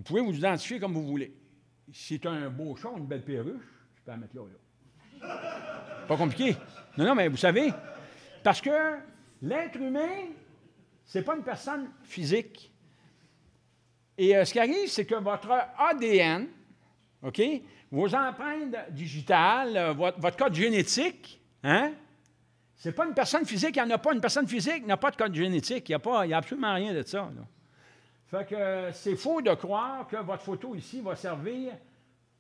Vous pouvez vous identifier comme vous voulez. Si tu as un beau char, une belle perruche, tu peux la mettre là, là. Pas compliqué. Non, non, mais vous savez, parce que l'être humain, ce n'est pas une personne physique. Et ce qui arrive, c'est que votre ADN, OK, vos empreintes digitales, votre code génétique, hein, ce n'est pas une personne physique, il n'y en a pas. Une personne physique n'a pas de code génétique, il n'y a absolument rien de ça, là. Fait que c'est faux de croire que votre photo ici va servir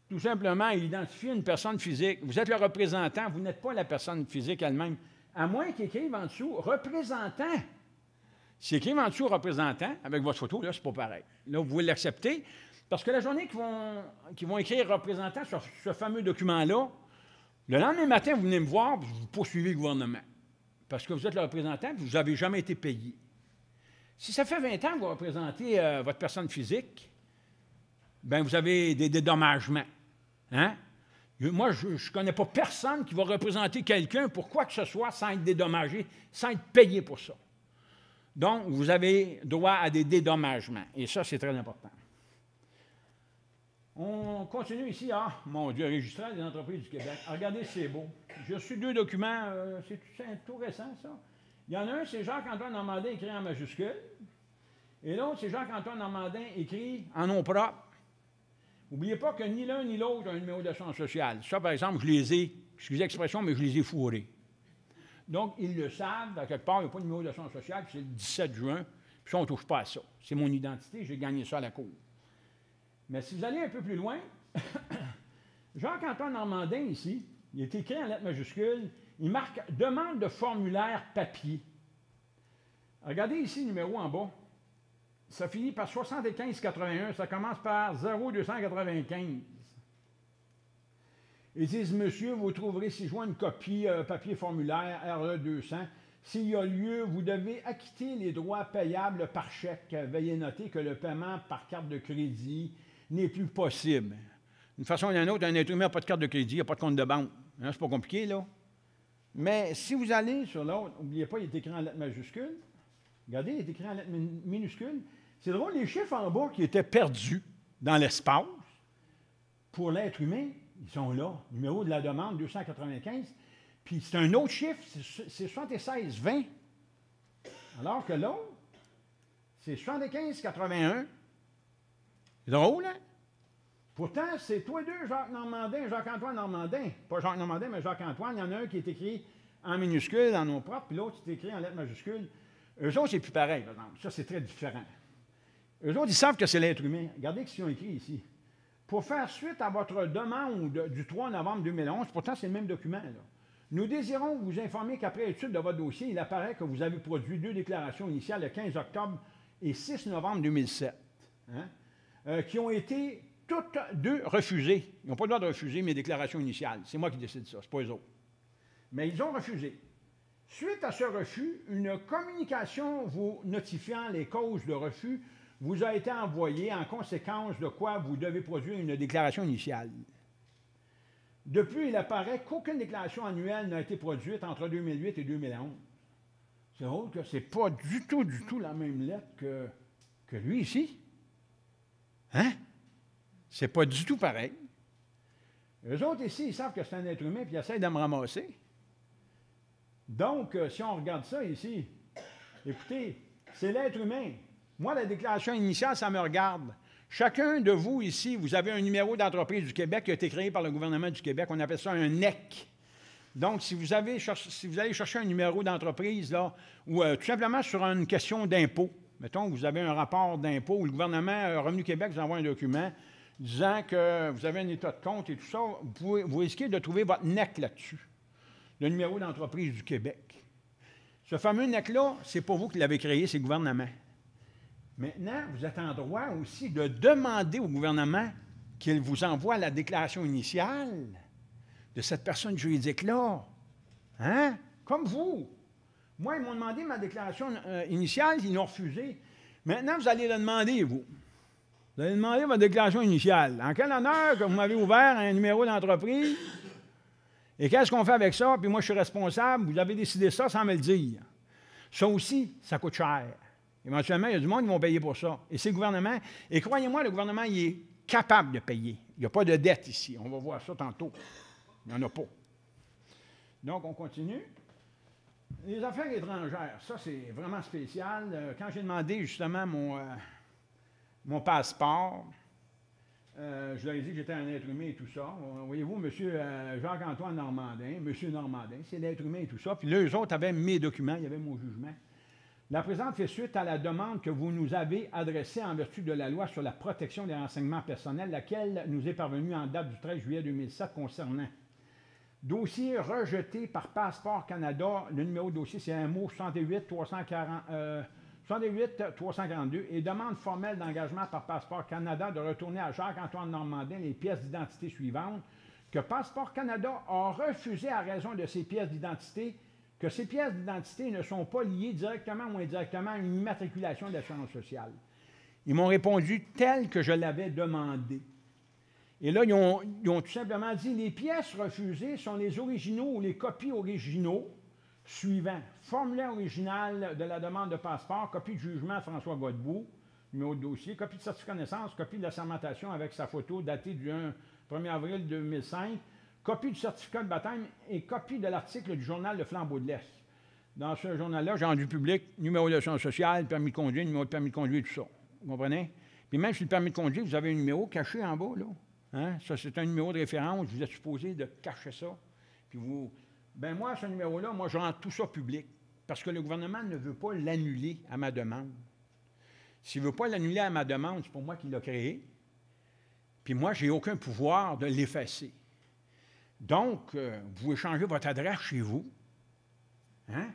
tout simplement à identifier une personne physique. Vous êtes le représentant, vous n'êtes pas la personne physique elle-même. À moins qu'il écrive en dessous « représentant ». S'il écrive en dessous « représentant », avec votre photo, là, c'est pas pareil. Là, vous pouvez l'accepter, parce que la journée qu'ils vont écrire « représentant » sur ce fameux document-là, le lendemain matin, vous venez me voir, puis vous poursuivez le gouvernement. Parce que vous êtes le représentant, puis vous n'avez jamais été payé. Si ça fait 20 ans que vous représentez votre personne physique, bien, vous avez des dédommagements. Hein? Moi, je ne connais pas personne qui va représenter quelqu'un pour quoi que ce soit sans être dédommagé, sans être payé pour ça. Donc, vous avez droit à des dédommagements. Et ça, c'est très important. On continue ici. Ah, mon Dieu, registraire des entreprises du Québec. Regardez, c'est beau. J'ai reçu 2 documents. C'est tout récent, ça. Il y en a un, c'est Jacques-Antoine Normandin écrit en majuscule. Et l'autre, c'est Jacques-Antoine Normandin écrit en nom propre. N'oubliez pas que ni l'un ni l'autre a un numéro d'assurance sociale. Ça, par exemple, je les ai, excusez l'expression, mais je les ai fourrés. Donc, ils le savent, à quelque part, il n'y a pas de numéro d'assurance sociale, puis c'est le 17 juin, puis ça, on ne touche pas à ça. C'est mon identité, j'ai gagné ça à la cour. Mais si vous allez un peu plus loin, Jacques-Antoine Normandin, ici, il est écrit en lettres majuscules, il marque « Demande de formulaire papier ». Regardez ici le numéro en bas. Ça finit par 7581, ça commence par 0295. Ils disent, monsieur, vous trouverez ci-joint une copie papier formulaire RE 200. S'il y a lieu, vous devez acquitter les droits payables par chèque. Veuillez noter que le paiement par carte de crédit n'est plus possible. D'une façon ou d'une autre, un être humain n'a pas de carte de crédit, il n'a pas de compte de banque. Hein, c'est pas compliqué, là. Mais si vous allez sur l'autre, n'oubliez pas, il est écrit en lettres majuscules. Regardez, il est écrit en lettres minuscules. C'est drôle, les chiffres en bas qui étaient perdus dans l'espace, pour l'être humain, ils sont là. Numéro de la demande, 295. Puis c'est un autre chiffre, c'est 7620. Alors que l'autre, c'est 7581. C'est drôle, hein? Pourtant, c'est toi deux, Jacques Normandin, Jacques-Antoine Normandin. Pas Jacques Normandin, mais Jacques-Antoine. Il y en a un qui est écrit en minuscule, en nom propre, puis l'autre, c'est écrit en lettres majuscules. Eux autres, c'est plus pareil, par exemple. Ça, c'est très différent. Eux autres, ils savent que c'est l'être humain. Regardez ce qu'ils ont écrit ici. Pour faire suite à votre demande du 3 novembre 2011, pourtant, c'est le même document, là. Nous désirons vous informer qu'après étude de votre dossier, il apparaît que vous avez produit 2 déclarations initiales le 15 octobre et 6 novembre 2007, hein, qui ont été toutes 2 refusées. Ils n'ont pas le droit de refuser mes déclarations initiales. C'est moi qui décide ça, ce n'est pas eux autres. Mais ils ont refusé. Suite à ce refus, une communication vous notifiant les causes de refus vous a été envoyée, en conséquence de quoi vous devez produire une déclaration initiale. Depuis, il apparaît qu'aucune déclaration annuelle n'a été produite entre 2008 et 2011. C'est drôle que ce n'est pas du tout la même lettre que lui ici. Hein? C'est pas du tout pareil. Eux autres ici, ils savent que c'est un être humain, puis ils essayent de me ramasser. Donc, si on regarde ça ici, écoutez, c'est l'être humain. Moi, la déclaration initiale, ça me regarde. Chacun de vous ici, vous avez un numéro d'entreprise du Québec qui a été créé par le gouvernement du Québec. On appelle ça un NEC. Donc, si vous allez chercher un numéro d'entreprise, là, ou tout simplement sur une question d'impôt, mettons, vous avez un rapport d'impôt, ou le gouvernement Revenu Québec vous envoie un document disant que vous avez un état de compte et tout ça, vous risquez de trouver votre NEC là-dessus, le numéro d'entreprise du Québec. Ce fameux NEC-là, ce n'est pas vous qui l'avez créé, c'est le gouvernement. Maintenant, vous êtes en droit aussi de demander au gouvernement qu'il vous envoie la déclaration initiale de cette personne juridique-là. Hein? Comme vous. Moi, ils m'ont demandé ma déclaration initiale, ils l'ont refusée. Maintenant, vous allez le demander, vous. Vous allez demander votre déclaration initiale. En quel honneur que vous m'avez ouvert un numéro d'entreprise? Et qu'est-ce qu'on fait avec ça? Puis moi, je suis responsable. Vous avez décidé ça sans me le dire. Ça aussi, ça coûte cher. Éventuellement, il y a du monde qui vont payer pour ça. Et c'est le gouvernement. Et croyez-moi, le gouvernement, il est capable de payer. Il n'y a pas de dette ici. On va voir ça tantôt. Il n'y en a pas. Donc, on continue. Les affaires étrangères, ça, c'est vraiment spécial. Quand j'ai demandé justement mon passeport, je leur ai dit que j'étais un être humain et tout ça. Voyez-vous, M. Jacques-Antoine Normandin, M. Normandin, c'est l'être humain et tout ça. Puis là, eux autres avaient mes documents, il y avait mon jugement. La présente fait suite à la demande que vous nous avez adressée en vertu de la loi sur la protection des renseignements personnels, laquelle nous est parvenue en date du 13 juillet 2007 concernant dossier rejeté par Passeport Canada. Le numéro de dossier, c'est un mot 68-342 et demande formelle d'engagement par Passeport Canada de retourner à Jacques-Antoine Normandin les pièces d'identité suivantes que Passeport Canada a refusé à raison de ces pièces d'identité, que ces pièces d'identité ne sont pas liées directement ou indirectement à une immatriculation de l'assurance sociale. Ils m'ont répondu tel que je l'avais demandé. Et là, ils ont tout simplement dit, les pièces refusées sont les originaux ou les copies originaux suivants. Formulaire original de la demande de passeport, copie de jugement François Godbout, numéro de dossier, copie de certificat de naissance, copie de la sermentation avec sa photo datée du 1er avril 2005, copie du certificat de baptême et copie de l'article du journal Le Flambeau de l'Est. Dans ce journal-là, j'ai rendu public numéro d'assurance sociale, permis de conduire, numéro de permis de conduire, tout ça. Vous comprenez? Puis même sur le permis de conduire, vous avez un numéro caché en bas, là. Hein? Ça, c'est un numéro de référence. Vous êtes supposé de cacher ça. Puis vous... Ben moi, ce numéro-là, moi, je rends tout ça public. Parce que le gouvernement ne veut pas l'annuler à ma demande. S'il ne veut pas l'annuler à ma demande, c'est pour moi qui l'a créé. Puis moi, je n'ai aucun pouvoir de l'effacer. Donc, vous pouvez changer votre adresse chez vous. Hein?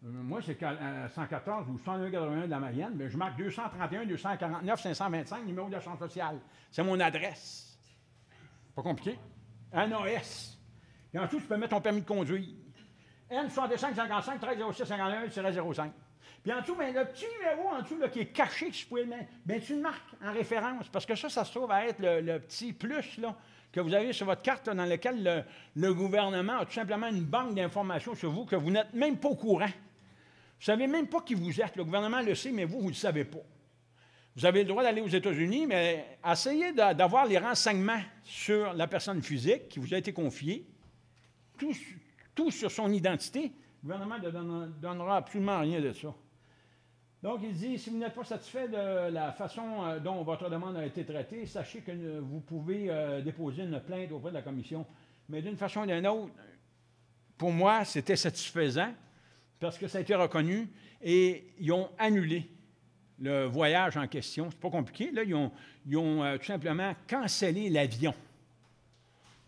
Moi, c'est 114 ou 181 de la Mayenne, mais je marque 231, 249, 525, numéro d'assurance sociale. C'est mon adresse. Pas compliqué. NAS. Et en dessous, tu peux mettre ton permis de conduire. N6555 130651-05. Puis en dessous, ben, le petit numéro en dessous là, qui est caché, que je pouvais le mettre, ben, tu le marques en référence. Parce que ça se trouve à être le petit plus là, que vous avez sur votre carte là, dans lequel le gouvernement a tout simplement une banque d'informations sur vous que vous n'êtes même pas au courant. Vous ne savez même pas qui vous êtes. Le gouvernement le sait, mais vous ne le savez pas. Vous avez le droit d'aller aux États-Unis, mais essayez d'avoir les renseignements sur la personne physique qui vous a été confiée, tout sur son identité. Le gouvernement ne donnera absolument rien de ça. Donc, il dit, si vous n'êtes pas satisfait de la façon dont votre demande a été traitée, sachez que vous pouvez déposer une plainte auprès de la commission. Mais d'une façon ou d'une autre, pour moi, c'était satisfaisant parce que ça a été reconnu et ils ont annulé le voyage en question. C'est pas compliqué. Là, ils ont tout simplement cancellé l'avion.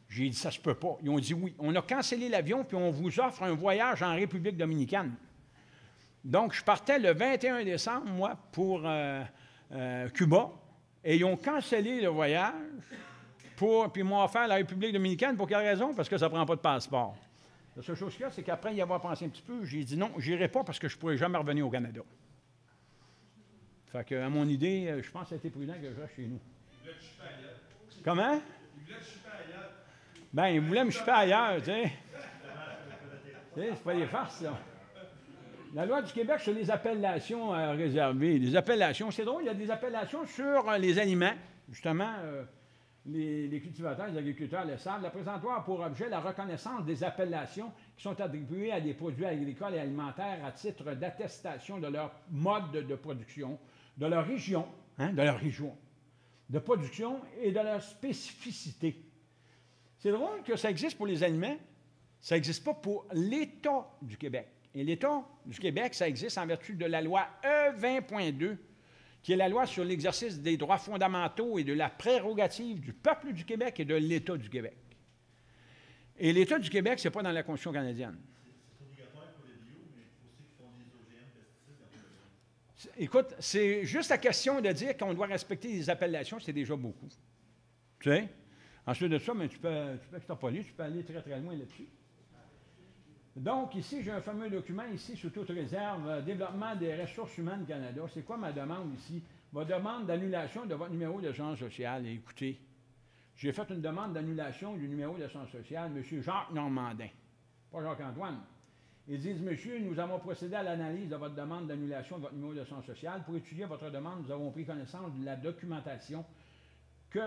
J'ai dit, ça se peut pas. Ils ont dit oui. On a cancellé l'avion, puis on vous offre un voyage en République dominicaine. Donc, je partais le 21 décembre, moi, pour Cuba, et ils ont cancellé le voyage, puis ils m'ont offert la République dominicaine. Pour quelle raison? Parce que ça ne prend pas de passeport. La seule chose qu'il y a, c'est qu'après y avoir pensé un petit peu, j'ai dit non, je n'irai pas parce que je ne pourrais jamais revenir au Canada. Fait que, à mon idée, je pense que ça a été prudent que je reste chez nous. Il voulait te chipper ailleurs. Comment? Il voulait te chipper ailleurs. Ben, il voulait me chipper ailleurs, tu sais. Tu sais, c'est pas des farces, là. La loi du Québec sur les appellations réservées. Les appellations, c'est drôle, il y a des appellations sur les aliments. Justement, les cultivateurs, les agriculteurs le savent. La présentoir a pour objet la reconnaissance des appellations qui sont attribuées à des produits agricoles et alimentaires à titre d'attestation de leur mode de production, de leur région, de production et de leur spécificité. C'est drôle que ça existe pour les aliments, ça n'existe pas pour l'État du Québec. Et l'État du Québec, ça existe en vertu de la loi E20.2, qui est la loi sur l'exercice des droits fondamentaux et de la prérogative du peuple du Québec et de l'État du Québec. Et l'État du Québec, ce n'est pas dans la Constitution canadienne. C'est obligatoire pour les bio, mais pour ceux qui font des OGM, pesticides. Écoute, c'est juste la question de dire qu'on doit respecter les appellations, c'est déjà beaucoup. Tu sais? Ensuite de ça, mais tu peux extrapoler, tu peux aller très, très loin là-dessus. Donc, ici, j'ai un fameux document, ici, sous toute réserve, Développement des ressources humaines Canada. C'est quoi ma demande ici? Ma demande d'annulation de votre numéro d'assurance sociale. Et écoutez, j'ai fait une demande d'annulation du numéro d'assurance sociale, M. Jacques Normandin, pas Jacques-Antoine. Ils disent, monsieur, nous avons procédé à l'analyse de votre demande d'annulation de votre numéro d'assurance sociale. Pour étudier votre demande, nous avons pris connaissance de la documentation que